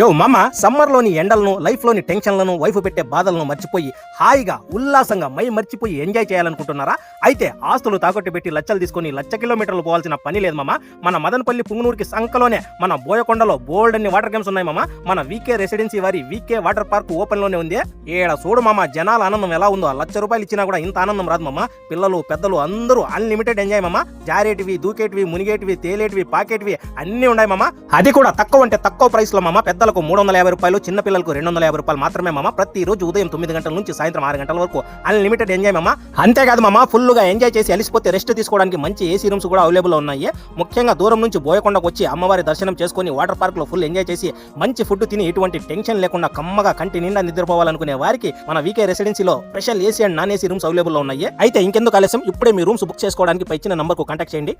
యో మామ, సమ్మర్లోని ఎండలను, లైఫ్లోని టెన్షన్లను, వైఫ్ పెట్టే బాధలను మర్చిపోయి హాయిగా ఉల్లాసంగా మర్చిపోయి ఎంజాయ్ చేయాలనుకుంటున్నారా? అయితే ఆస్తులు తాకట్టు పెట్టి లచ్చలు తీసుకొని లచ్చ కిలోమీటర్లు పోవాల్సిన పని లేదు మామ. మన మదనపల్లి పుంగనూరుకి సంకలోనే మన బోయకొండలో బోల్డ్ అన్ని వాటర్ గేమ్స్ ఉన్నాయి మామ. మన వీకే రెసిడెన్సీ వారి వీకే వాటర్ పార్క్ ఓపెన్ లోనే ఉంది. ఏడ చూడు మామ, జనాల ఆనందం ఎలా ఉందో. ₹1,00,000 ఇచ్చినా కూడా ఇంత ఆనందం రాదు మామ. పిల్లలు పెద్దలు అందరూ అన్లిమిటెడ్ ఎంజాయ్ మామ. జారేటివి, దూకేటివి, మునిగేటివి, తేలేటివి, పాకేటివి అన్ని ఉన్నాయి మామ. అది కూడా తక్కువ అంటే తక్కువ ప్రైస్ లో మామ. పెద్దలకు ₹350, చిన్న పిల్లలకు ₹250 మాత్రమే మామ. ప్రతి రోజు ఉదయం 9 గంటల నుంచి సాయంత్రం 6 గంటల వరకు అన్లిమిటెడ్ ఎంజాయ్ మామ. అంతేకాదు మామ, ఫుల్ గా ఎంజాయ్ చేసి అలిసిపోతే రెస్ట్ తీసుకోవడానికి మంచి ఏసీ రూమ్స్ కూడా అవైలబుల్ ఉన్నాయి. ముఖ్యంగా దూరం నుంచి బోయకొండకు వచ్చి అమ్మవారి దర్శనం చేసుకుని వాటర్ పార్క్ లో ఫుల్ ఎంజాయ్ చేసి మంచి ఫుడ్ తిని ఎటువంటి టెన్షన్ లేకుండా కమ్మగా కంటి నిండా నిద్రపోవాలనుకునే వారికి మన వీకే రెసిడెన్సీలో special AC and non AC rooms available ఉన్నాయి. అయితే ఇంకెందుకు ఆలస్యం, ఇప్పుడే మీ రూమ్స్ బుక్ చేసుకోవడానికి పై ఇచ్చిన నంబర్ కు కాంటాక్ట్ చేయండి.